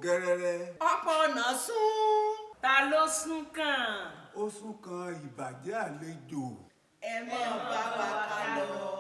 gẹ́rẹ́rẹ́. ọ̀pọ̀ ọ̀nà sún. ta ló sún kàn. ó sún kan ìbàjẹ́ àlejò. ẹ máa bá wa ká lọ.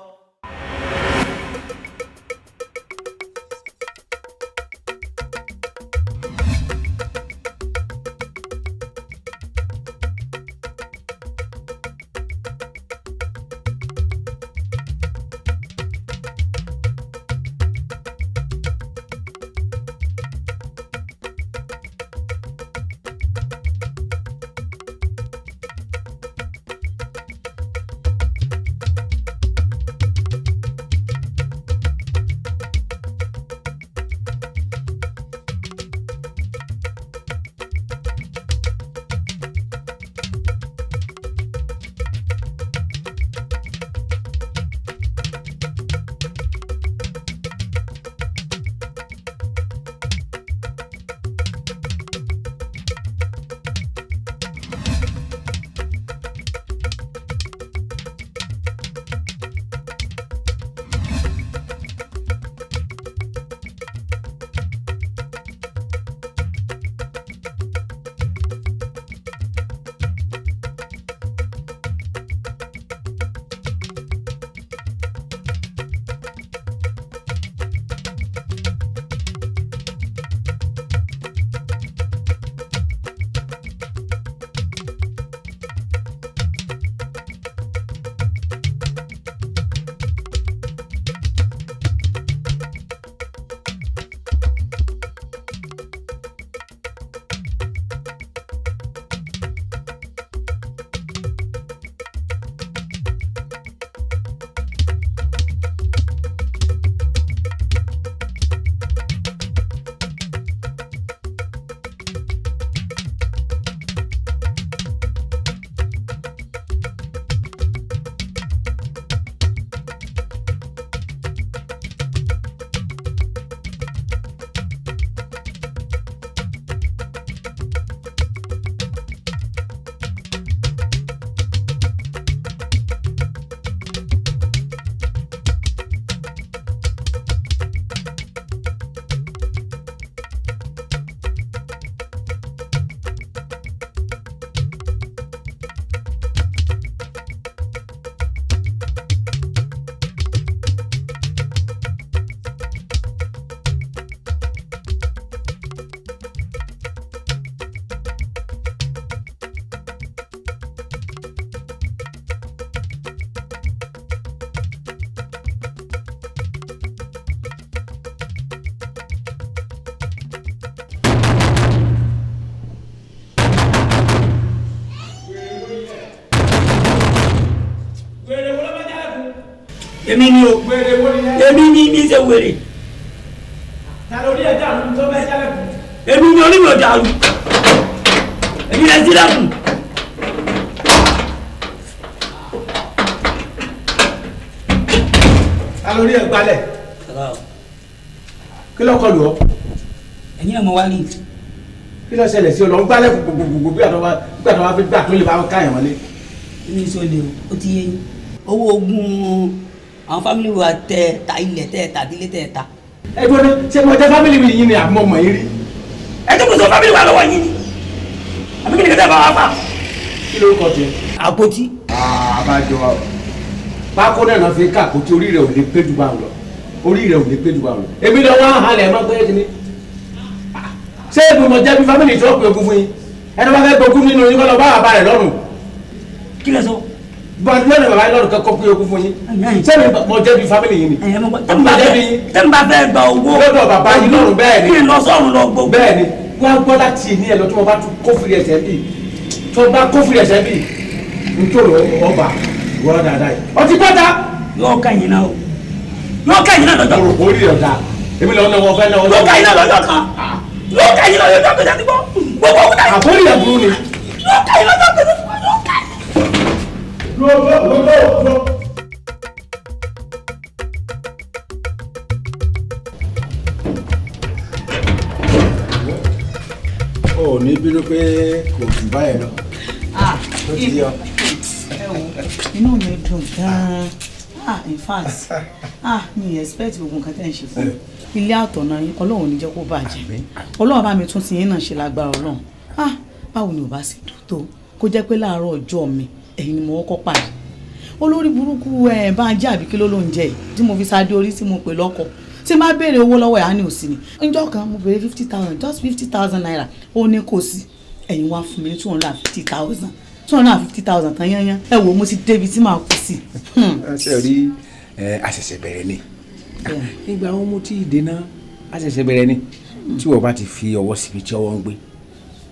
èmi ni o èmi ni mi ṣe wèrè. ta ló rí ẹja àrùn tó bẹ́ẹ̀ jálẹ̀ kù. èmi ni onímọ̀ dàrú èmi lè sí lẹ́kùn. ta ló rí ẹ gbalẹ̀. kí ló kọlù ọ. ẹ̀yin náà mo wá rí. kí ló ṣẹlẹ̀ sí ọ lọ ń gbálẹ̀ gbogbogbò bí àtọwá fi gbà tó lè bá káyàn wọlé. ní sọ lè o ti yé yín owó ogun àwọn fámìlì wa tẹ ta ilẹ̀ tẹ ta dílé tẹ ta. ẹ gbọ́dọ̀ ṣé mo jẹ́ fámìlì mi yìí ni àmọ́ mọ̀ yín rí. ẹ tó kò sọ fámìlì wa lọ́wọ́ yín ni àbí kí ni kẹtẹ bá wa fà. kí lórúkọ tiẹ. àpótí. àbájọ pákó náà fi ká àpótí orí rẹ̀ ò lè pé jù bá ń lọ orí rẹ̀ ò lè pé jù bá ń lọ. èmi lọ wá halẹ̀ mọ́ pé kíni. ṣé èmi mo jẹ́ bí fámìlì tó pé ogún fún yín ẹni wọ́n fẹ́ gbógun nínú yín kọ́ lọ bá bàbá rẹ̀ lọ́rùn. kí lẹ sọ. bọ́n lọ́nà bàbá yín lọ́rùn kọ́ pé ogún fún yín. ṣé èmi mo jẹ́ bí fámìlì yín ni. tẹ́ ń bá fẹ́ gba owó. lọ́dọ̀ bàbá yín lọ́rùn bẹ́ẹ̀ ni. kí n lọ sọ́run lọ gbogbo. bẹ́ẹ̀ ni wọ́n á gbọ́ láti ní ẹ̀ lọ tí wọ́n bá tún kófìrí ẹsẹ̀ bíi tó bá kófìrí ẹsẹ̀ bíi nítorí ọba wọ́n dáadáa yìí. ọtí pátá. yóò ká yín náà o yóò ká yín náà lọ́jọ́. orí ọ̀dà èmi lọ́wọ́ náà wọ́n fẹ́ náà. yóò ká yín náà lọ́jọ́ kan yóò ká yín náà lọ́jọ́ kan jáde bọ́ gbogbo òkúta yìí. àbórí ẹ̀ burú ni. yóò ká yín lọ́jọ́ kan jáde bọ́ yóò ká yín. o ní bínú pé kò jù báyẹn lọ. inú mi dùn gan-an In fact mi expect gbogbo nǹkan tẹ́ ń ṣe fún mi ilé àtọ̀nà yín ọlọ́run ò ní jẹ́ kó bàjẹ́ ọlọ́run bá mi tún ti yín náà ṣe lágbára ọlọ́run báwo ni ò bá sì dùn tó kó jẹ́ pé láàárọ̀ ọjọ́ mi ẹ̀yin ni mo kọ́kọ́ pàdé olórí burúkú bá ń jẹ́ àbí kí ló ń jẹ yìí tí mo fi sáde orí tí mo pè lọ́kọ̀ tí má béèrè owó lọ́wọ́ ẹ̀ á ní òsì ni níjọ́ kan mo béèrè 50,000 just 50,000 naira ó ní kò sí ẹ̀yin wá fún mi ní 250,000 tán yányán ẹ wo mo ti débi tí màá kú sí. ṣe rí àṣẹ̀ṣẹ̀ bẹ̀rẹ̀ ni nígbà wọn mú tí ìdènà àṣẹ̀ṣẹ̀ bẹ̀rẹ̀ ni tí wọ́n bá ti fi ọwọ́ síbi tí ọwọ́ ń gbé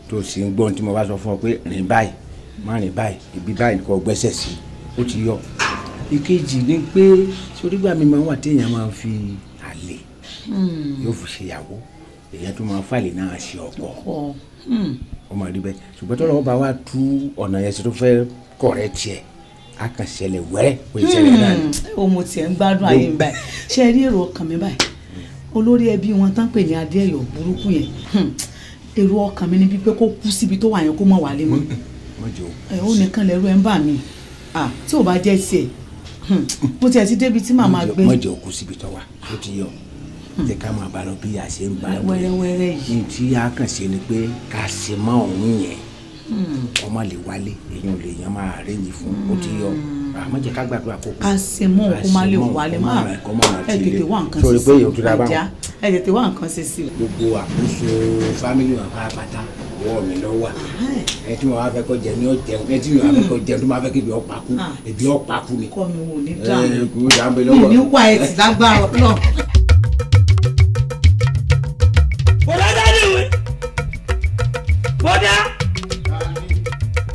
tó sì ń gbọ́n tí mo bá sọ fún ọ pé rìn báyìí má rìn báyìí ibi báyìí kò gbẹ́sẹ̀ sí ó ti yọ. ìkejì ni pé sorígbà mi máa ń wà téèyàn máa ń fi àlè yóò fi ṣèyàwó èèyàn tó máa ń fàlè náà ṣe ọkọ ó máa rí bẹ́ẹ̀ ṣùgbọ́n tó lọ́wọ́ bá wá tú ọ̀nà yẹn sí tó fẹ́ kọ̀rẹ́ tiẹ̀ a kàn ṣẹlẹ̀ wẹ́rẹ́ kò ṣẹlẹ̀ náà ni. mo tiẹ̀ ń gbádùn ayé mi báyìí ṣe rí èrò ọkàn mi báyìí olórí ẹbí wọn tán pè ní adéẹyọ burúkú yẹn èrò ọkàn mi ni bí pé kó kú síbi tó wà yẹn kó mọ̀ wálé mọ́ ó nìkan lẹ́rú ẹ̀ ń bà mí tí ò bá jẹ́ tiẹ̀ mo tiẹ̀ ti débi tí màmá gbé. mọ̀jẹ̀ òkú síbi tó wà ó ti yọ jẹ́ ká máa bá lọ bí a ṣe ń bá lọ wẹ́rẹ́wẹ́rẹ́ yìí ní tí a kàn ṣe ni pé ká ṣe mọ́ òun yẹn ọmọ lè wálé èèyàn lè yan máa rẹ́yìn fún ó ti yọ àmọ́ jẹ́ ká gbàdúrà kó ká ṣe mọ́ òun kó má lè wálé má ẹ tètè wá nǹkan ṣe sí ẹ tètè wá nǹkan ṣe sí. gbogbo àkóso fámìlì wọn pátápátá wọ́ mi lọ wà ẹ tí wọn wá fẹ́ kó jẹ ní ọ̀jẹ̀ ẹ tí wọn wá fẹ́ kó jẹ tó máa fẹ́ kí ibi ọ̀pá kú ibi ọ̀pá kú ni. kọ́ mi wò ní dáhùn mi ní wá ẹ ti lágbára náà.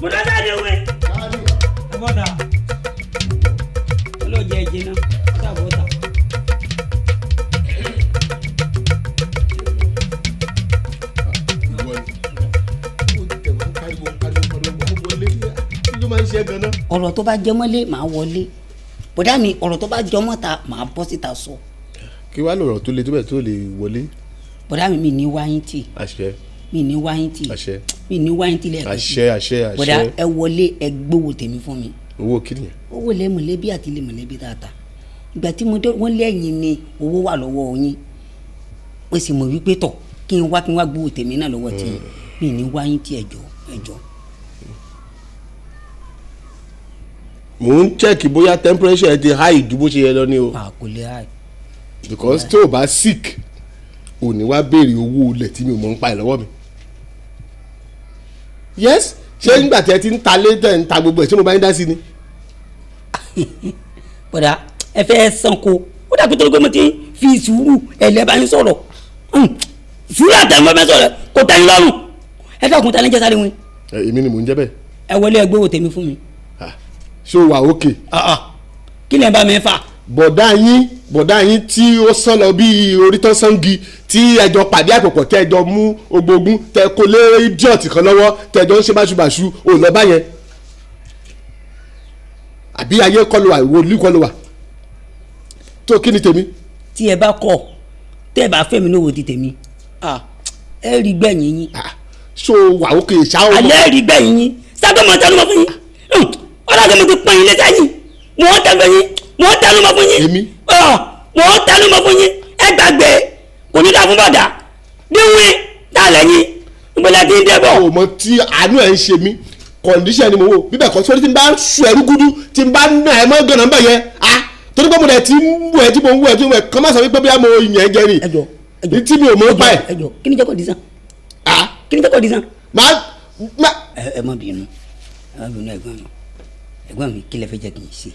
bọ́dá dáadé wẹ̀. bọ́dá olóòjẹ ìjìnà sábọ́dà. ọ̀rọ̀ tó bá jẹmọ́lé màá wọlé bọ́dá mi ọ̀rọ̀ tó bá jọmọ́ ta màá bọ́ síta sọ. kí wàá lọ̀rọ̀ tó le tó bẹ̀ tó lè wọlé. bọ́dá mi ní wáyé tì. àṣẹ. mi ní wáyé tì. àṣẹ. mi ní wáyé tì lẹ́ẹ̀kan. àṣẹ. bọ́dá ẹ wọlé ẹ gbówó tèmi fún mi. owó kí nìyẹn. owó lẹ mọ̀lẹ́bí àti lè mọ̀lẹ́bí tààtà ìgbà tí mo dé wọ́n lẹ́yìn ni owó wà lọ́wọ́ yín ó sì mọ̀ wípé tọ̀ kí n wá gbówó tèmi náà lọ́wọ́ tí mi ní wáyé tì ẹjọ́. mò ń check bóyá temperature ẹ ti high ju bó ṣe yẹ lọ ni o. kò lè high. because tó o bá sick ò ní wá béèrè owó ilẹ̀ tí mi ò mọ̀ ń pa ẹ̀ lọ́wọ́ mi. yes ṣé nígbà tí ẹ ti ń ta lé tẹ̀ ń ta gbogbo ẹ̀ ṣé mo bá ń dá sí ni. bọ́dà ẹ fẹ́ sanko ó dàgbé tó gbé mo ti fi sùúrù ẹ̀lẹ́ bá ń sọ̀rọ̀ sùúrù àtẹ̀mọ́ bá ń sọ̀rọ̀ kò tẹ̀yìn lọ́rùn ẹ dákun ta ní jẹ́ sáré wọn. èmi ni mò ń jẹ́ bẹ́ẹ̀. ẹ wọlé ẹ gbówó tèmi fún mi. ṣé o wà òkè. kí lè bá mi fà. bọ̀dá yín tí ó sán lọ bí orí tán sangi tí ẹjọ́ pàdé àpòpọ̀ tẹ́ ẹjọ́ mú ogbógun tẹ́ kó lé idiot kan lọ́wọ́ tẹ́ ẹjọ́ ń ṣe báṣubàṣu ò lọ bá yẹn àbí ayé kọ́ ló wà ìwòlú kọ́ ló wà tó kí ni tèmi. tí ẹ bá kọ̀ tẹ́ ẹ bá fẹ́ mi lówó di tèmi ẹ rí gbẹ̀yìn yín. so wà òkè ṣáà. alẹ́ rí gbẹ̀yìn yín sábẹ́ mọ̀ tẹnu mọ́ fún yín ọlọ́dún mo ti pọ̀ yín létí yín mo ń tẹnu yín mo ń tẹnu mọ́ fún yín. èmi. mo ń tẹnu mọ́ fún yín ẹ gbàgbé kò ní dáa fún bọ̀dà díwìn dálẹ̀ yín ìgbọ́lẹ̀ tí ń dẹ́bọ̀. o mọ tí àánú ẹ̀ ń ṣe mí condition ni mo wò bíbẹ̀ kọ́ sórí tí n bá ń sùn ẹ̀rú gúdú tí n bá ń nà ẹ̀ mọ́ gànà ń bẹ̀ yẹn torí pé mo dẹ̀ ti ń wù ẹ́ tí mo ń wù ẹ́ tí mo kọ́ máa sọ wípé bí mo yàn jẹ ni tí mi ò mọ̀ pa ẹ̀. ẹjọ kí ni jẹ́ kó di sàn. kí ni jẹ́ kó di sàn. ẹ má bínú ẹ̀gbọ́n mi kí lẹ fẹ́ jẹ́ kí n ṣe.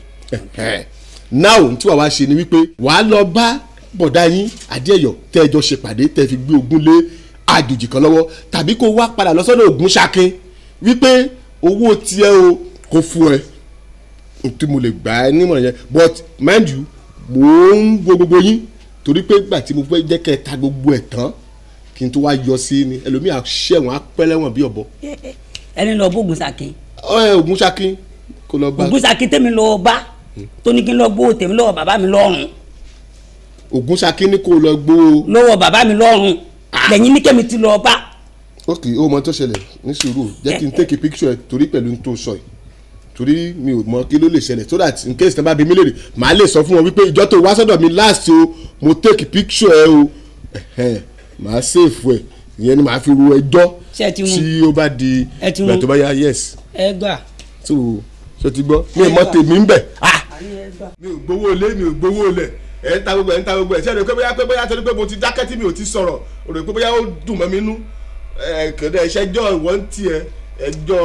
now tí wàá wá ṣe ni wípé wàá lọ bá bọ̀dá yín Adéyọ̀ tẹ́ ẹjọ́ ṣe pàdé tẹ́ fi gbé ogun lé àjòjì kan lọ́wọ́ tàbí kó wá padà lọ sọ́dọ̀ Ògúnṣakin wípé owó tiẹ̀ o kò fún ẹ tí mo lè gbà ẹ nímọ̀ràn yẹn but mind you mò ń wo gbogbo yín torí pé gbà tí mo fẹ́ jẹ́ kẹ́ ẹ ta gbogbo ẹ̀ tán kí n tó wá yọ sí ni ẹlòmíà ṣẹ̀wọ̀n apẹ́lẹ́wọ̀n bí ọ̀bọ. ẹni lọ bó Ògúnṣakin. Ògúnṣakin kò lọ bá. Ògúnṣakin tẹ́mi lọ bá tó ní kí n lọ gbó tèmi lọ́wọ́ bàbá mi lọ́rùn. Ògúnṣakin ní kò lọ gbó. lọ́wọ́ bàbá mi lọ́rùn lẹ́yìn ní kẹ́mi ti lọ bá. ok ó mọ tó ṣẹlẹ̀ ní sùúrù jẹ́ kí n take a picture ẹ̀ torí pẹ̀lú tó sọ yìí torí mi ò mọ kí ló lè ṣẹlẹ̀ so that in case tí wọ́n bá bí mi léèrè màá lè sọ fún wọn wípé ìjọ tó wá sọ́dọ̀ mi last o mo take picture ẹ o màá save ẹ ìyẹn ni màá fi ru ẹjọ́ tí ó bá di ìgbà tó bá yá yes. ẹ gbà. so ti gbọ́ mi ò mọ tèmi ń bẹ̀ mi ò gbowó lé mi ò gbowó lẹ̀ ẹ̀ ń ta gbogbo ẹ̀ ṣé ẹ̀rọ pé bóyá torí pé mo ti dákẹ́ tí mi ò ti sọ̀rọ̀ òrò pé bóyá ó dùn mọ́ mi nú kẹ̀dẹ̀ ìṣẹ́jọ́ ìwọ́n tiẹ̀ ẹjọ́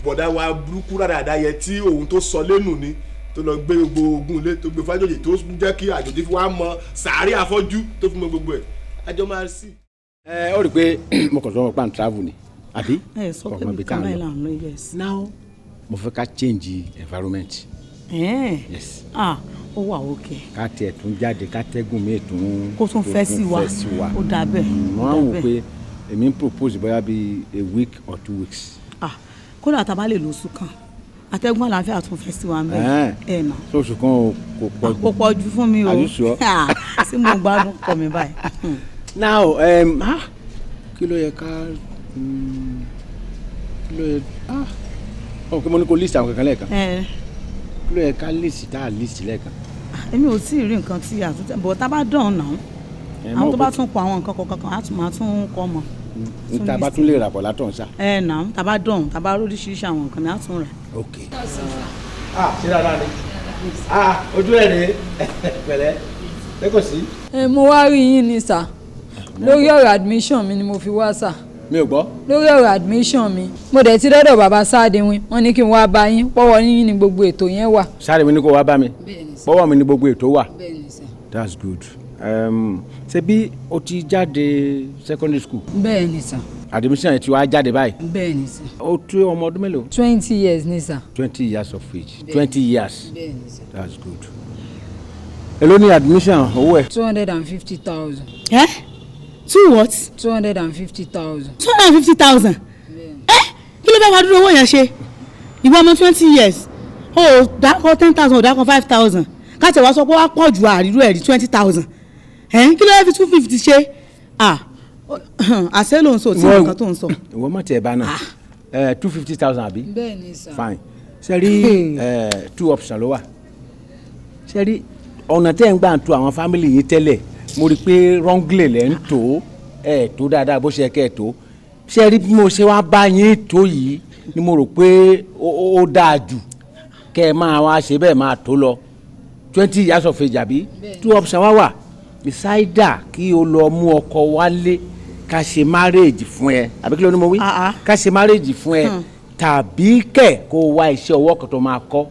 bọ̀dá wa burúkú rárá yẹ tí òun tó sọ lẹ́nu ni tó lọ gbé gbogbo ogun ilé tó gbé fájòjì tó jẹ́ kí àjòjì fi wá mọ sàárè àfọ́jú tó fi mọ gbogbo ẹ̀ àjọ máa sí. ó rí i pé mo kàn sọ pan travel ni àbí ọmọ ibi kan náà lọ yes. now mo fẹ́ ká change environment. yes. ó wà òkè. ká tiẹ̀ tún jáde ká tẹ́gùn mi tún. kó tún fẹ́ sí wa ó dà bẹ́ẹ̀. wọ́n á wò pé èmi ń propose bóyá bíi a week or 2 weeks. kódà tá a bá lè lóṣù kan àtẹ̀gùn àlàáfíà tún fẹ́ sí wa ń bẹ̀ ẹ̀ nà. oṣù kan kò pọ̀ jù fún mi o. are you sure? sí mo gbádùn kọ mi báyìí. now kí ló yẹ ká kí mo ní kó list àwọn kankan lẹ́ẹ̀kan kí ló yẹ ká list tá a list lẹ́ẹ̀kan. èmi ò tí ì rí nǹkan tí àtúntẹ̀ bọ̀ tá a bá dán náà àwọn tó bá tún kọ àwọn nǹkan kọ̀ọ̀kan á tún máa tún kọ́ mọ́. tá a bá tún lè rà bọ̀ látọ̀ ń sà. nà tá a bá dán tá a bá lóríṣiríṣi àwọn nǹkan ni á tún rà. ok. ṣé dáadáa ni ojú ẹ̀ rèé pẹ̀lẹ́ ẹ kò sí. mo wá rí yín ni sà lórí ọ̀rọ̀ admission mi ni mo fi wá sà. mi ò gbọ́. lórí ọ̀rọ̀ admission mi mo dẹ̀ ti dọ́dọ̀ bàbá Sáàdéwìn wọ́n ní kí n wá bá yín pọ́wọ́ yín ni gbogbo ètò yẹn wà. Sáàdéwìn ní kó wá bá mi pọ́wọ́ mi ni gbogbo ètò wà. that's good. ṣé bí o ti jáde secondary school. bẹ́ẹ̀ ni sà. admission yẹn ti wá jáde báyìí. bẹ́ẹ̀ ni sà. o tó ọmọ ọdún mélòó. 20 years ni sà. 20 years of age. 20 years. bẹ́ẹ̀ ni sà. that's good. èló ni admission owó ẹ̀. 250,000. two what. 250,000. 250,000. kí ló fẹ́ wá dúró owó yẹn ṣe ìwọ ọmọ 20 years ó dákọ̀ 10,000 ó dákọ̀ 5,000 káàtì wá sọ pé wá pọ̀ ju àrírú ẹ̀rí 20,000 kí ló fẹ́ fi 250 ṣe àṣẹ ló ń sọ tí nǹkan tó ń sọ. ìwọ mọ̀ tí ẹ bá náà 250,000 àbí. bẹ́ẹ̀ ni sà. fine ṣe rí 2 options ló wà ṣe rí ọ̀nà tẹ́ ń gbà ń to àwọn family yìí tẹ́lẹ̀ mo rí i pé wrongly lẹ́ ń tó tó dáadáa bó ṣe kẹ́ ẹ̀ tó ṣe rí bí mo ṣe wá bá yín tó yìí ni mo rò pé ó dáa jù kẹ́ ẹ máa wá ṣe bẹ́ẹ̀ máa tó lọ 20 years of age àbí 2 options wá wà ìsáídà kí o lọ mú ọkọ wálé ká ṣe marriage fún ẹ àbí kí ló ní mo wí ká ṣe marriage fún ẹ tàbí kẹ́ kó o wá iṣẹ́ ọwọ́ kan tó máa kọ́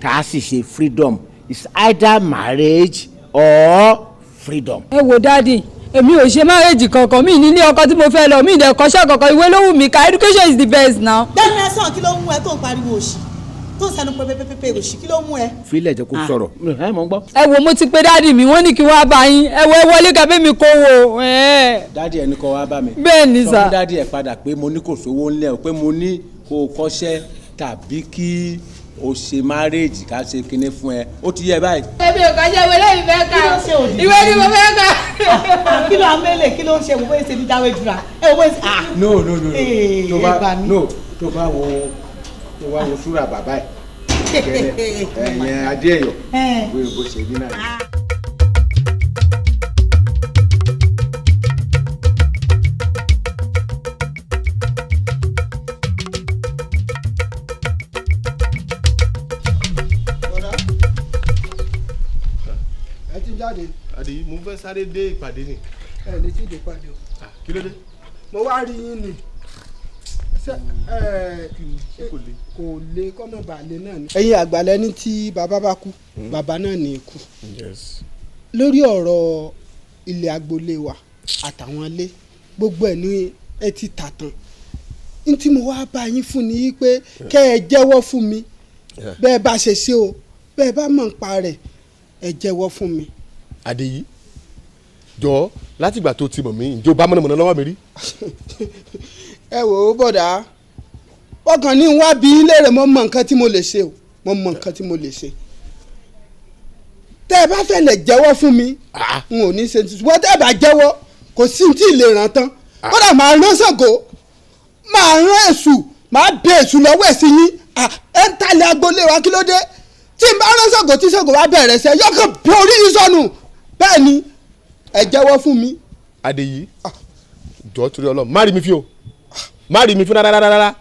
tá a sì ṣe freedom it's either marriage or freedom. ẹ wo dádì èmi ò ṣe márèjì kankan mi nílé ọkọ tí mo fẹ́ lọ mi ìdẹ kọ́ṣẹ́ kankan ìwé ló wù mí ká education is the best now. bẹ́ẹ̀ni ẹ sàn kí ló mú ẹ tó ń pariwo òṣì tó ń sẹnu pépépépé òṣì kí ló mú ẹ. fílẹ̀ jẹ́ kó sọ̀rọ̀ ẹ mọ̀ ń gbọ́. ẹ wo mo ti pe dádì mi wọ́n ní kí wọ́n á bá yín ẹ wo ẹ wọlé kàbẹ́ mi kó wo. dádì ẹ ní kó wá bá mi. bẹ́ẹ̀ ni sà. sọ fún dádì ẹ padà pé mo ní kò sówó ńlẹ̀ o pé mo ní kó o kọ́ṣẹ́ tàbí kí o ṣe marriage ká ṣe kinní fún ẹ ó ti yẹ báyìí. ẹbí ò kọjá ìwé lẹ́yìn fẹ́ ká ìwé ni mo fẹ́ ká. kí ló amẹ́lẹ̀ kí ló ń ṣe wò bóyá ṣe ní jáwé jura ẹ wò bóyá. no tó bá wo súra bàbá ẹ ẹ̀yìn adéyọ̀ bó ṣe ní náà. àdèyí mo fẹ́ sáré dé ìpàdé ni. ẹ lè tí ì dé ìpàdé o. kí ló dé. mo wá rí yín ni kò lè kọ́mọ̀ balẹ̀ náà ni. ẹ̀yin àgbàlẹ̀ ní tí bàbá bá kú bàbá náà ní ikú. lórí ọ̀rọ̀ ilé agboolé wa àtàwọn ilé gbogbo ẹ̀ ní ẹ ti tà tán n tí mo wá bá yín fún ni pé kẹ́ ẹ jẹ́wọ́ fún mi bẹ́ẹ̀ bá ṣe ṣe o bẹ́ẹ̀ bá mọ̀ ń pa rẹ̀ ẹ jẹ́wọ́ fún mi. àdèyí jọ látìgbà tó ti mọ̀ mí ǹjẹ́ o bá mọ̀nàmọ́ná lọ́wọ́ mi rí. ẹ wò ó bọ̀dá ọkàn ní wá bí léèrè mo mọ nǹkan tí mo lè ṣe o mo mọ nǹkan tí mo lè ṣe tẹ́ ẹ bá fẹ́ lè jẹ́wọ́ fún mi n ò ní ṣe ṣùgbọ́n tẹ́ ẹ bá jẹ́wọ́ kò sí ní tí ì lè ràn tán kódà máa rán Ṣàngó máa rán Èṣù máa bẹ Èṣù lọ́wọ́ ẹ̀ sí yín ẹ ń talẹ̀ agboolé wa kí ló dé tí n bá rán Ṣàngó tí Ṣàngó bá bẹ̀rẹ̀ sẹ́ yọkàn bí orí yìí sọnù bẹ́ẹ̀ ni ẹ jẹ́wọ́ fún mi. Adéyí jọ torí Ọlọ́run má rí mi fi o má rí mi fi rárá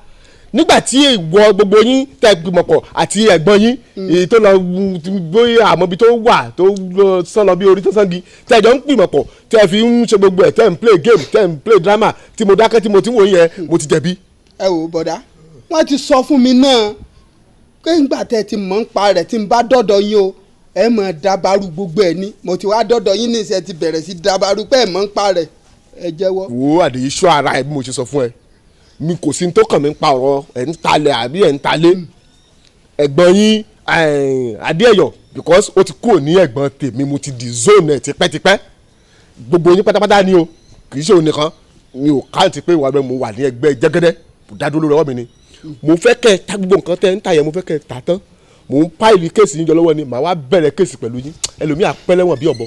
nígbà tí ìwọ gbogbo yín tẹ gbìmọ̀pọ̀ àti ẹ̀gbọ́n yín èyí tó lọ bóyá àmọ́bi tó wà tó sán lọ bí orí tó sangi tẹ̀jọ́ ń gbìmọ̀pọ̀ tẹ̀ fi ń ṣe gbogbo ẹ̀ tẹ̀ ń play game tẹ̀ ń play drama tí mo dákẹ́ tí mo ti wò yẹn mo ti jẹ̀bi. ẹ wò bọ̀dá wọ́n ti sọ fún mi náà pé ńgbà tẹ́ ti mọ̀ ń pa rẹ̀ tí n bá dọ́dọ̀ yín o ẹ mọ̀ dábàrú gbogbo ẹ̀ ní mo ti wá dọ́dọ̀ yín ní ìṣẹ́ ti bẹ̀rẹ̀ sí dábàrú pé ẹ mọ̀ ń pa rẹ̀ ẹ jẹ́wọ́. wo Adéyí ṣọ́ ara ẹ bí mo ṣe sọ fún ẹ mi kò sí ní tó kàn mí ń pa ọ̀rọ̀ ẹ̀ ń talẹ̀ àbí ẹ̀ ń talẹ̀ ẹ̀gbọ́n yín Adéyọ̀ because ó ti kúrò ní ẹ̀gbọ́n tèmi mo ti di zone ẹ̀ tipẹ́tipẹ́ gbogbo yín pátápátá ni o kì í ṣe òun nìkan mi ò káàntì pé ìwà mo wà ní ẹgbẹ́ Jẹ́gẹ́dẹ́ dádúró lórí ọwọ́ mi ni mo fẹ́ kẹ́ ẹ ta gbogbo nǹkan tẹ́ ń ta yẹn mo fẹ́ kẹ́ ẹ ta tán mo ń páìlì kéèsì yín jọ lọ́wọ́ ni màá wá bẹ̀rẹ̀ kéèsì pẹ̀lú yín ẹlòmíà pẹ́lẹ́wọ̀n bí ọ̀bọ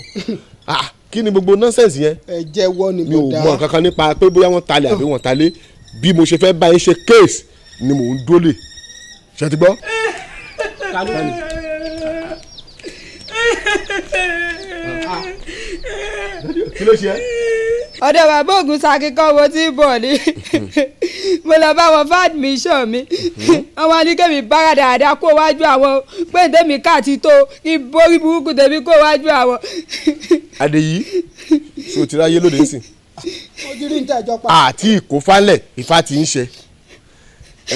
kí ni gbogbo nọ́sẹ̀nsì yẹn ẹ jẹ́wọ́ ni mi ò mọ nǹkan kan nípa pé bóyá wọ́n talẹ̀ àbí wọ́n talẹ̀ bí mo ṣe fẹ́ bá yín ṣe kéèsì ni mò ń dólè ṣe ti gbọ́. kí ló ṣe é. ọ̀dọ̀ bàbá ògùn sakíkọ́ wo tí ń bọ̀ ni mo lọ bá wọn fún admission mi àwọn anìkẹ́mi bára dáadáa kó wájú àwọn pé tèmi káàtì tó kí borí burúkú tèmi kó wájú àwọn. Adéyí so ti ráyé lóde nsìn. ojúrí ń tẹ̀jọ́ pa. àti ìkófálẹ̀ Ifá ti ń ṣe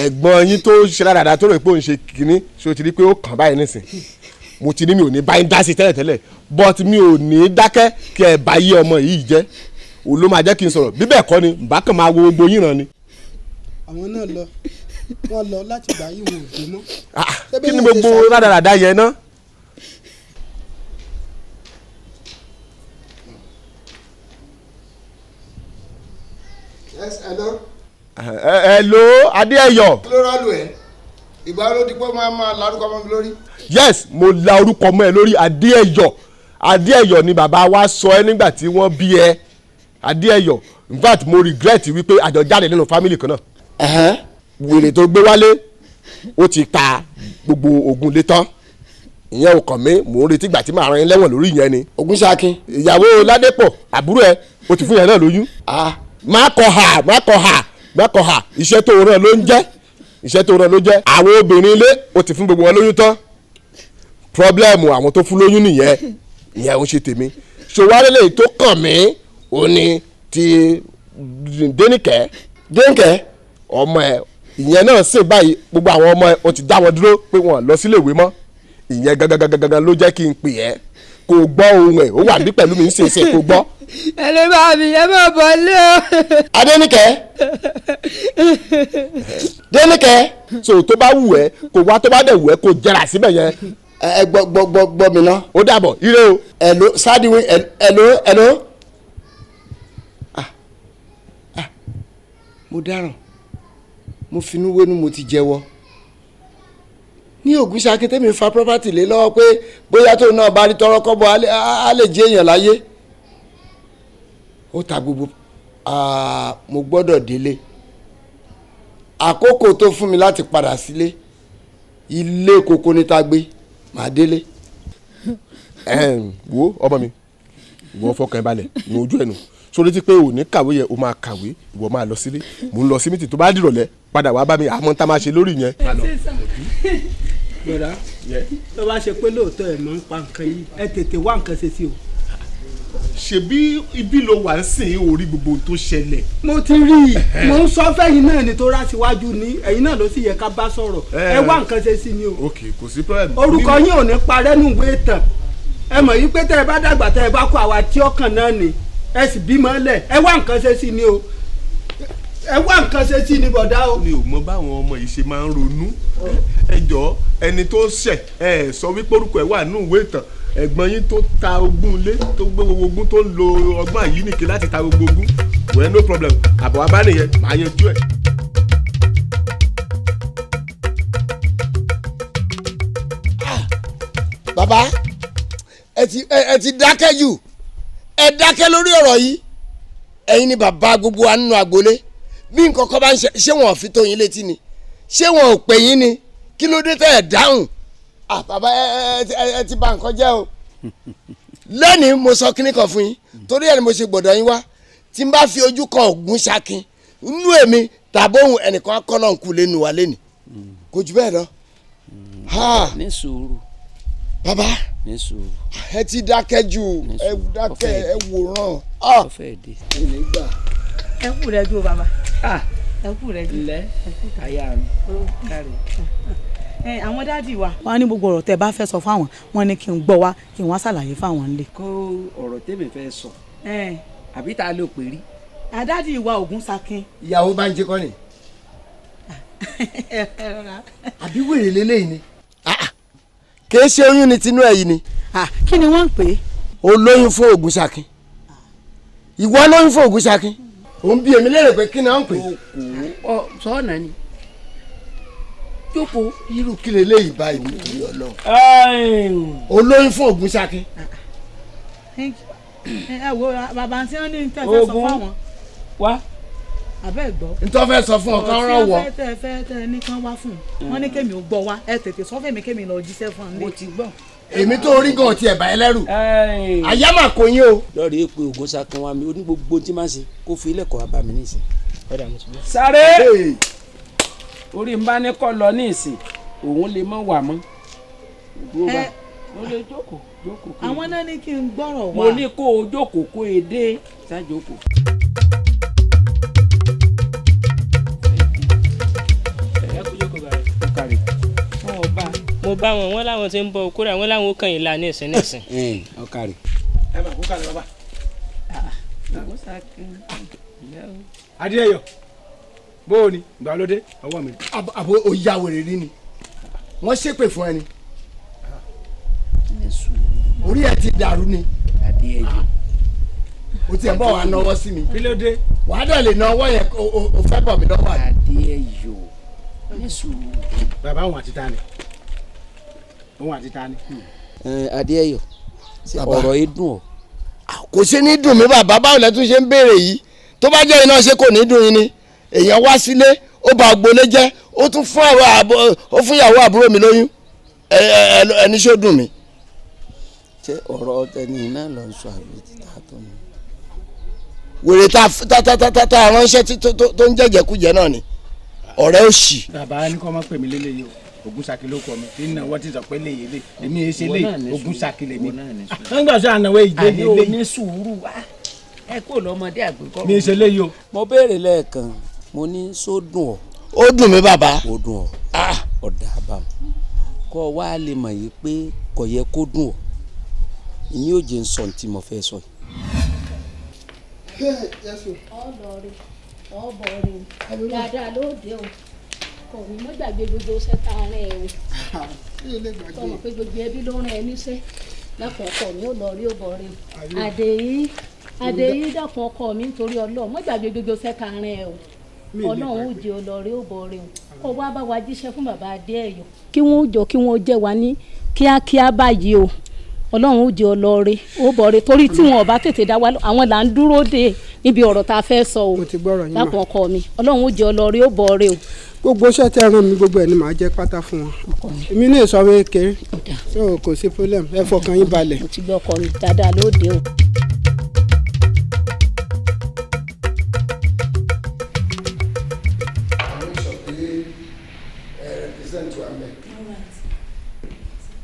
ẹ̀gbọ́n yín tó ṣe dáadáa tó rò pé òun ṣe kínní so ti rí pé ó kàn báyìí nísìn mo ti ní mi ò ní báyìí dá sí tẹ́lẹ̀tẹ́lẹ̀ but mi ò ní dákẹ́ kí ẹ bá yé ọmọ yìí jẹ́ òun ló máa jẹ́ kí n sọ̀rọ̀ bí bẹ́ẹ̀ kọ́ ni bá kàn máa wo gbogbo yín ràn ni. àwọn náà lọ wọ́n lọ láti gbà yín wọn ò dé mọ́. kí ni gbogbo rádaràda yẹn ná. Yes, hello. Hello Adéyọ̀. kí ló rọ́ọ̀lù ẹ̀ ìgbà ló di pé máa larúkọ mọ́ mi lórí. yes mo la orúkọ mọ́ ẹ lórí Adéyọ̀ ni bàbá wa sọ ẹ nígbà tí wọ́n bí ẹ Adéyọ̀ in fact mo regret wípé àjọ jáde nínú family kan náà. wèrè tó gbé wálé ó ti ta gbogbo ogun lé tán ìyẹn ò kàn mí mò ń retí ìgbà tí màá ran yín lẹ́wọ̀n lórí ìyẹn ni. Ògúnṣakin. ìyàwó Ládépọ̀ àbúrò ẹ ó ti fún yẹn náà lóyún. má kọ̀ hà iṣẹ́ tó rán ló ń jẹ́ àwọn obìnrin ilé ó ti fún gbogbo wọn lóyún tán pọ́blẹ́mù àwọn tó fún lóyún nìyẹn ìyẹn ń ṣe tèmi ṣòwárẹ́ lè tó kàn mí ó ní ti Dénìkẹ́ ọmọ ẹ ìyẹn náà sì báyìí gbogbo àwọn ọmọ ẹ ó ti dá wọn dúró pé wọn lọ sílé ìwé mọ́ ìyẹn gangan ló jẹ́ kí n pè ẹ́ kò gbọ́ ohun ẹ̀ ó wà ní pẹ̀lú mi ń ṣe kò gbọ́. ẹ lè bá mi ẹ má bọ̀ lé o. Dénìkẹ́ so tó bá wù ẹ́ kò wá tó bá dẹ̀ wù ẹ́ kò jẹrà síbẹ̀ yẹn. ẹ gbọ́ mi ná. ó dàbọ̀ ire o. ẹ̀ló sádiwé ẹ̀ló. mo dáràn mo finú wénú mo ti jẹ́wọ́ ní Ògúnṣakin tẹ́mi fa property lé lọ́wọ́ pé bóyá tó náà bá rí tọrọ kọ́bọ̀ á lè jẹ́ èèyàn láyé ó ta gbogbo mo gbọ́dọ̀ délé àkókò tó fún mi láti padà sílé ilé koko ní ta gbé màá délé. wo ọmọ mi ìwọ fọkàn ẹ balẹ̀ ní ojú ẹnu sórí ti pé òní kàwé yẹ o máa kàwé ìwọ máa lọ sílé mò ń lọ sí mítì tó bá dìrọ̀lẹ́ padà wá bá mi àmọ́ tá a máa ṣe lórí yẹn. gbọ́dọ̀ tó bá ṣe pé lóòótọ́ ẹ̀ máa ń pa nǹkan yìí ẹ tètè wá nǹkan ṣe sí o. ṣebí ibi ló wà ń sìn orí gbogbo tó ṣẹlẹ̀. mo ti rí i mo ń sọ fẹ́yìn náà ni tó rá síwájú ní ẹ̀yin náà ló sì yẹ ká bá sọ̀rọ̀ ẹ wá nǹkan ṣe sí ni o. ok kò sí problem. orúkọ yín ò ní parẹ́ nù ìwé ìtàn ẹ mọ̀ yí pé tẹ́ ẹ bá dàgbà tẹ́ ẹ bá kó àwa tí ọkàn náà ni ẹ sì bímọ lẹ̀ ẹ wá nǹkan ṣe sí ni o ẹ wá nǹkan ṣe sí ni bọ̀dá o. mi ò mọ báwọn ọmọ yìí ṣe máa ń ronú ẹ jọ ẹni tó ṣẹ̀ ẹ sọ wípé orúkọ ẹ wà nínú ìwé ìtàn ẹ̀gbọ́n yín tó ta ogún ilé tó gbé gbogbo ogún tó ń lo ọgbọ́n àyíníke láti ta gbogbo ogún well no problem àbọ̀ wa bá nìyẹn màá yanjú ẹ̀. bàbá ẹ ti dákẹ́ jù ẹ dákẹ́ lórí ọ̀rọ̀ yìí ẹ̀yin ni bàbá gbogbo wa nínú agboolé bí nǹkan kan bá ń ṣe ṣé wọn ò fi tó yín létí ni ṣé wọn ò pè yín ni kí ló dé tẹ́ ẹ̀ dáhùn bàbá ẹ ti bà nǹkan jẹ́ o lónìí mo sọ kíní kan fún yín torí ẹ̀ ni mo ṣe gbọ́dọ̀ yín wá tí n bá fi ojú kan Ògún Ṣakin nínú èmi tàbí ohun ẹnìkan akọ́nà ń kú lẹ́nu wa lẹ́nu kò jù bẹ́ẹ̀ lọ. ní sùúrù. bàbá ní sùúrù. ẹ ti dákẹ́ jù ẹ dákẹ́ ẹ wòran. ó fẹ́ dé. ẹ kú rẹ dúró bàbá ẹ kú rẹ dúró. ilẹ̀ àyà mi kárí. àwọn dáàdì wa wọn ní gbogbo ọ̀rọ̀ tẹ́ bá fẹ́ sọ fáwọn wọn ní kí n gbọ́ wá kí n wá ṣàlàyé fáwọn nílé. kó ọ̀rọ̀ tèmi fẹ́ sọ àbí tá a lè pè rí. àdáàdì wa Ògún Ṣakin. ìyàwó bá ń jẹ kọ́ ni. àbí wèrè lélẹ́yìn ni. kìí ṣe oyún ni tinú ẹ̀ yìí ni. kí ni wọ́n ń pè é. o lóyún fún Ògún Ṣakin ìwọ lóyún fún Ògún Ṣakin òun bí èmi lérè pé kí ni wọ́n ń pè é. sọ́ọ̀nà ni jókòó. irú kí lè léyìí báyìí nítorí Ọlọ́run o lóyún fún Ògún Ṣakin. ẹ wo bàbá tí wọ́n ní tẹ́ fẹ́ sọ fáwọn. wá. abẹ́ gbọ́. ntọ́ fẹ́ sọ fún ọ kán rán wọ. ọ̀rọ̀ tí wọ́n fẹ́ ní kán wá fún un wọ́n ní kémi ò gbọ́ wá ẹ tètè sọ fẹ́mi kémi lọ jíṣẹ́ fún un. mo ti gbọ́. èmi tó rí gan ọtí ẹ̀bà ẹlẹ́rù àyà máa kò yín o. lọ́ọ̀rì èpè Ògún Ṣakin wa mi oní gbogbo tí máa ń ṣe kó fi ilẹ̀ kọ́ wa bá mi ní ìsìn. sáré orí ń bá ní kọ́ lọ ní ìsìn òun lè mọ̀ wà mọ́. mo lè jókòó àwọn náà ní kí n gbọ́rọ̀ wá. mo ní kó o jókòó kó e dé ṣáàjókòó. mo bá wọn láwọn tí ń bọ okúrò àwọn láwọn ó kàn yín la ní ìsìn nísìn. ọkàrí. ẹ máa kó kalẹ̀ bàbá. adéyọ bóò ni ìgbàlódé ọwọ́ mi. àbò òyàwèrè rí ni wọ́n ṣépè fún ẹni orí ẹ ti dàrú ni o ti ẹ̀ bọ̀ wá náwó sí mi kí ló dé. wàá dẹ̀ lè náwó yẹn o fẹ́ bọ̀ mí lọ́wọ́ àdé. adéyọ ní sùúrù. bàbá òun àti ta ni òun àti ta ni. adéyọ ọ̀rọ̀ yìí dùn ọ́. kò ṣe ní dùn mí bàbá báwo lẹ tún ṣe ń béèrè yìí tó bá jẹ́ iná ṣe kò ní dùn yín ni èèyàn wá sílé ó bà agboolé jẹ́ ó tún fún ìyàwó àbúrò mi lóyún ẹni ṣó dùn mí. ṣé ọ̀rọ̀ ẹni náà lọ sọ àbí títà tó ní. wèrè tá ránṣẹ́ tó ń jẹ́jẹ̀kújẹ náà ni ọ̀rẹ́ òṣì. bàbá ní kọ́ máa pè mí lélẹ́yìí o Ògún Ṣakin ló kọ mi tí ń náwó ti sọ pé léyìí lé èmi yẹn ṣe léyìí Ògún Ṣakin lèmi. nígbà tí ànáwó yìí dé léyìí. àdé oní sùúrù wá ẹ kó lọmọdé àgbékọ́. mi ṣe léyìí o. mo béèrè lẹ́ẹ̀kan mo ní só dùn ọ́. ó dùn mí bàbá. ó dùn ọ́ ọ̀dà àbàmù kọ́ wa lè mọ̀ yìí pé kò yẹ kó dùn ọ́ ìyín ò jẹ́ ń sọ tí mo fẹ́ sọ yìí. ọlọrin ọbọrin dáadáa lóde o kò ní mọ gbàgbé gbogbo sẹta rẹ o tọmọ pé gbogbo ẹbí ló rán ẹ níṣẹ́ lẹkọọ ọkọ mi ò lọ rí ọbọrin àdèyí dẹkùn ọkọ mi nítorí Ọlọ́run mọ gbàgbé gbogbo sẹta rẹ o Ọlọ́run ò jẹ ọlọrí ọbọrin o kó wá bá wa jíṣẹ́ fún bàbá Adéyọ kí wọn jọ kí wọn jẹ wá ní kíákíá báyìí o Ọlọ́run ó jẹ́ ọlọ́ọ̀rẹ́ ó bọ̀ọ̀rẹ́ torí tí wọn ò bá tètè dá wa àwọn là ń dúró dé níbi ọ̀rọ̀ tá a fẹ́ sọ o lápò ọkọ mi Ọlọ́run ó jẹ́ ọlọ́ọ̀rẹ́ ó bọ̀ọ̀rẹ́ o. gbogbo iṣẹ́ tẹ́ ràn mí gbogbo ẹ̀ ni màá jẹ́ pátá fún wọn èmi ní ìsọ̀rọ̀ èké so kò sí problem ẹ fọkàn yín balẹ̀. mo ti gbọ́ ọkọ mi dáadáa lóde o.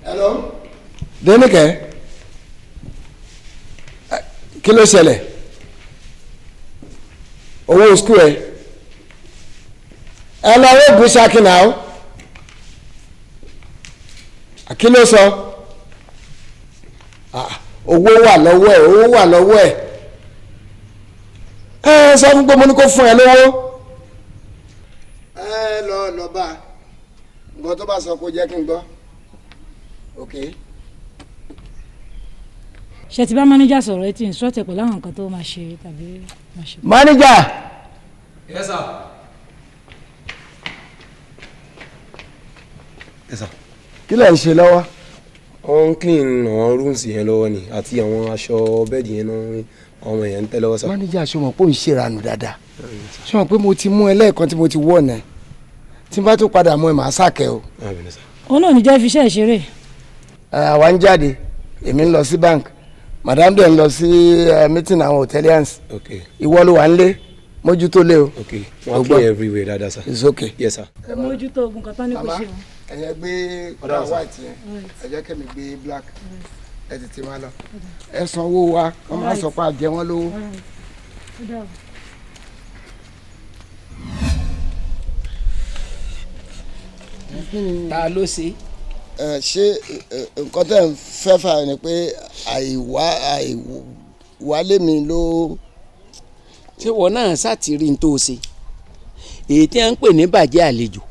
Hello? Dénìkẹ́ kí ló ṣẹlẹ̀ owó skul ẹ lọ owó Ògún Ṣakin náà kí ló sọ owó wà lọ́wọ́ ẹ sọ fún gbogbo ní kó fún ẹ lówó. ẹ lọ bá nǹkan tó bá sọ kó jẹ́ kí n gbọ́ okay. ṣe ti bá mánéjà sọ̀rọ̀ ẹ ti ń sọ́ọ̀tẹ̀ pẹ̀lú àwọn nǹkan tó máa ṣe tàbí máa ṣe. mánéjà. Yes sir. Yes sir. kí lẹ̀ ń ṣe lọ́wọ́. wọ́n ń clean àwọn rooms yẹn lọ́wọ́ ni àti àwọn aṣọ bẹ́ẹ̀dì yẹn náà àwọn èèyàn ń tẹ́ lọ́wọ́ sá. mánéjà ṣe mọ̀ pé òun ṣèrànù dáadáa ṣe mọ̀ pé mo ti mú ẹ lẹ́ẹ̀kan tí mo ti wọ̀ náà tí n bá tún padà mọ ẹ màá sàkẹ́ o. òun náà ní jẹ́ fiṣẹ́ ìṣeré. àwa ń jáde èmi ń lọ sí bank madam dẹ̀ ń lọ sí meeting àwọn hotelians ìwọ ló wà ń lé mójútó lé o. wọ́n kí everywhere dáadáa sir. it's okay. yes sir. ẹ mójútó ogun kan tán ní kò ṣe wọn. ẹ̀yẹ gbé ọ̀dà white yẹn ẹ jẹ́ kẹ́mi gbé black ẹ tètè máa lọ ẹ sanwó wa wọ́n máa sọ pé àjẹ wọn lówó. ta ló ṣe. ṣé nǹkan tẹ̀ ń fẹ́ fà ni pé àìwálé mi ló. ṣé wọn náà ṣàtìrí ní tó ṣe èyí tí a ń pè ní bàjẹ́ àlejò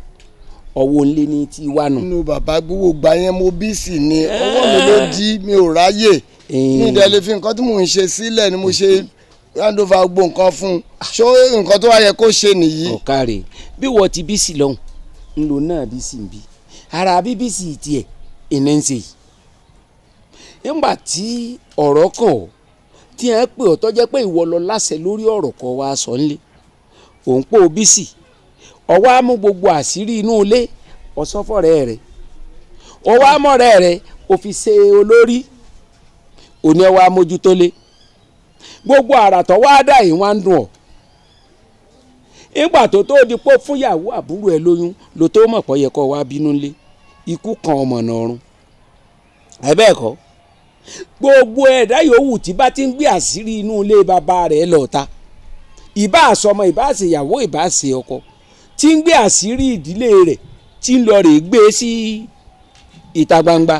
ọwọ́ ńlẹ́ ní ti wá nù. inú bàbá gbogbo gbà yẹn mo bí sí ni ọwọ́ mi ló dí mi ò ráyè mi ìdẹ́lẹ̀ fi nǹkan tí mò ń ṣe sílẹ̀ ni mo ṣe hand over gbogbo nǹkan fún un ṣó nǹkan tó wá yẹ kó ṣe nìyí. ọ̀kàrẹ̀ bí wọ́n ti bí sí lọ́hùn ńlò náà bí sí ń bí ara bíbí sí tiẹ̀ ìní ń ṣe yìí. nígbà tí ọ̀rọ̀ kàn ọ́ tí a ń pè ọ́ tọ́jẹ́ pé ìwọ lọ láṣẹ lórí ọ̀rọ̀ kan wá sọ ńlé òun pò bí sí ọwọ́ á mú gbogbo àṣírí inú ilé ọ̀sọ́fọ̀rẹ́ rẹ̀ ọwọ́ á mọ̀rẹ́ rẹ̀ ó fi ṣe olórí òní ẹ̀ wá mójútó lé gbogbo àràtọ̀ wá dà yìí wá ń dùn ọ́ nígbà tó di pé fúnyàwó àbúrò ẹ̀ lóyún ló tó mọ̀ pọ̀ yẹ kó wá bínú lé ikú kan ọmọ náà run ẹ bẹ́ẹ̀ kọ́ gbogbo ẹ̀dá yòówù tí bá ti ń gbé àṣírí inú ilé bàbá rẹ̀ lọ́ta ìbá àsọmọ ìbá àṣeyàwó ìbá àṣe ọkọ tí ń gbé àṣírí ìdílé rẹ̀ tí ń lọ rè gbé sí ìta gbangba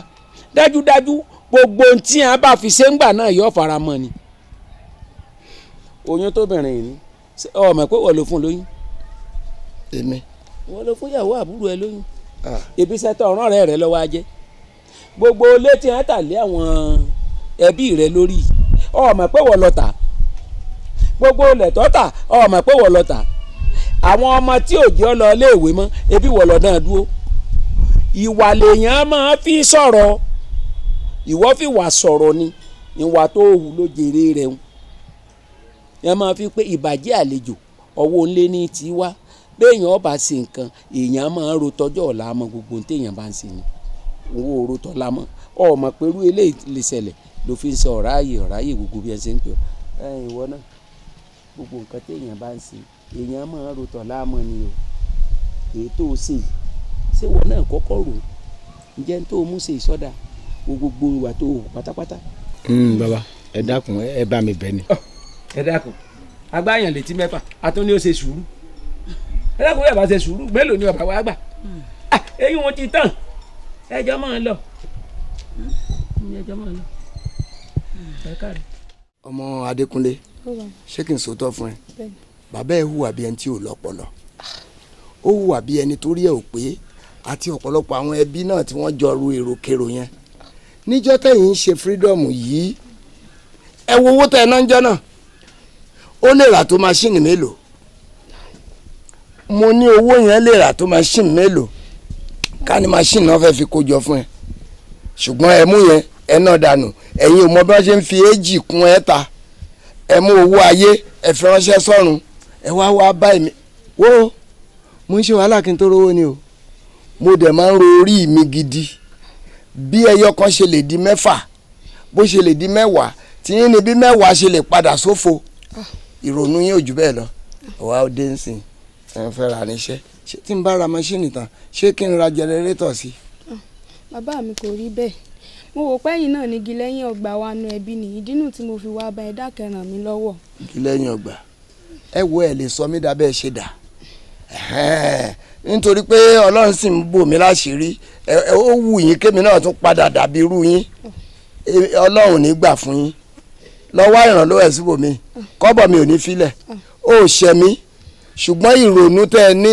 dájúdájú gbogbo ohun tí a bá fi ṣe ń gbà náà yóò fara mọ́ ni. oyún tóbìnrin yìí ni ọmọ pé wọ́n ló fún lóyún. èmi. wọ́n ló fún ìyàwó àbúrò ẹ lóyún. ebi sẹ́tọ̀ ọ̀ràn rẹ̀ lọ́wọ́ ajẹ́ gbogbo létí ẹ̀ tà lé àwọn ẹbí rẹ̀ lórí ọmọ pé wọ́n lọ tà gbogbo lẹ̀tọ́ tà ọmọ pé wọ́n lọ tà àwọn ọmọ tí ò jẹ́ ọ lọ iléèwé mọ́ ebi wọ́n lọ náà dúró ìwà lèèyàn máa fi sọ̀rọ̀ ìwọ fi wà sọ̀rọ̀ ni ìwà tó hù ló jèrè rẹ̀ ń yẹn máa fi pé ìbàjẹ́ àlejò ọwọ́ ńlẹ́ ní ti wá béèyàn ọba ṣe nǹkan èèyàn máa ń ro tọjọ́ ọ̀la mọ́ gbogbo téèyàn bá ń ṣe ni owó oró tọ́lá mọ́ ọmọ pẹ̀lú eléyìí lè ṣẹlẹ̀ ló fi ń sọ ọ̀ráyè gbogbo bí ẹ ṣe ń pè ọ́ ìwọ náà gbogbo nǹkan téèyàn bá ń ṣe èèyàn máa ń ro tọ́lá mọ́ ni o èyí tó o ṣe yìí ṣé wọn náà kọ́kọ́ rò ǹjẹ́ tó o mú ṣe ìsọdà gbogbo ìwà tó o pátápátá. bàbá ẹ dákun ẹ bá mi bẹ̀ ni. ẹ dákun agbáyàn létí mẹ́fà atún ni ó ṣe sùúrù ẹ dákun yóò bá ṣe sùúrù mélòó ni ọba wa gbà èyí wọn ti tàn ẹjọ́ máa lọ ẹjọ́ máa lọ ẹ káre. ọmọ Adékúnlé ṣé kí n sòótọ́ fún ẹ bàbá ẹ hùwà bí ẹni tí ò lọ́pọlọ ó hùwà bí ẹni tó rí ẹ ò pé àti ọ̀pọ̀lọpọ̀ àwọn ẹbí náà tí wọ́n jọ ru èròkèrò yẹn níjọ́ tẹ̀yìn ń ṣe freedom yìí ẹ wo owó tẹ̀ náà ń jọ náà ó lè rà tó máṣíìnì mélòó mo ní owó yẹn lè rà tó máṣíìnì mélòó ká ní máṣíìnì náà fẹ́ fi kó jọ fún ẹ ṣùgbọ́n ẹ mú yẹn ẹ náà dànù ẹ̀yin ò mọ bí wọ́n ṣe ń fi èjì kún ẹ̀ta ẹ mú owó ayé ẹ fi ránṣẹ́ sọ́run ẹ wá bá mi wo mo ń ṣe wàhálà kí n tó rówó ni o mo dẹ̀ máa ń ro orí mi gidi bí ẹyọ kan ṣe lè di mẹ́fà bó ṣe lè di mẹ́wàá tí yín ni bí mẹ́wàá ṣe lè padà sófo ìrònú yín ò jù bẹ́ẹ̀ lọ ọ̀wá ó dé ń sìn ẹ̀ ń fẹ́ ra níṣẹ́ ṣé tí n bá ra maṣíìnì tán ṣé kí n ra jẹnẹrétọ̀ sí. bàbá mi kò rí bẹ́ẹ̀ mo wò pé ẹ̀yin náà nígi lẹ́yìn ọgbà wa nu ẹbí nìyí dínú tí mo fi wá bá ẹ dákẹ́ ràn mí lọ́wọ́. igi lẹ́yìn ọgbà ẹ wo ẹ lè sọ mí dà bẹ́ẹ̀ ṣe dà nítorí pé ọlọ́run sì ń bò mí láṣìírí ó wù yín kémi náà tún padà dàbí irú yín ọlọ́run ní gbà fún yín lọ́wọ́ ìrànlọ́wọ́ ẹ̀ síbòmí kọ́bọ̀ mi ò ní filẹ̀ ó ṣẹ mí ṣùgbọ́n ìrònú tẹ́ ẹ ní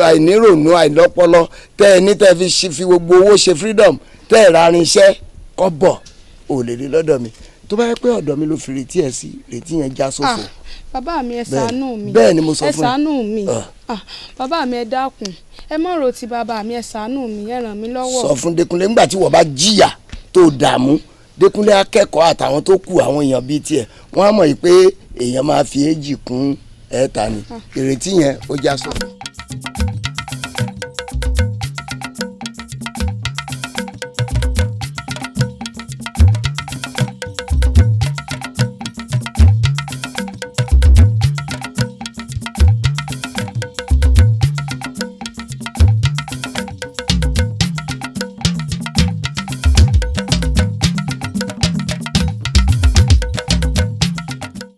àìnírònú àìlọ́pọlọ tẹ́ ẹ ní tẹ́ ẹ fi gbogbo owó ṣe freedom tẹ́ ẹ rarin iṣẹ́ kọ́bọ̀ ò lè rí lọ́dọ̀ mi tó bá yẹ pé ọ̀dọ̀ mi ló fi retí ẹ̀ sí retí yẹn já sófo. bàbá mi ẹ ṣàánú mi bẹ́ẹ̀ ni mo sọ fún ẹ ẹ ṣàánú mi bàbá mi ẹ dákun ẹ má rò ti bàbá mi ẹ ṣàánú mi ẹ ràn mí lọ́wọ́. sọ fún Dékúnlé nígbà tí wọ́n bá jìyà tó dààmú Dékúnlé akẹ́kọ̀ọ́ àtàwọn tó kù àwọn èèyàn bíi tiẹ̀ wọ́n á mọ̀ pé èèyàn máa fi èjì kún ẹ̀ẹ́ta ni ìrètí yẹn ó já sófo.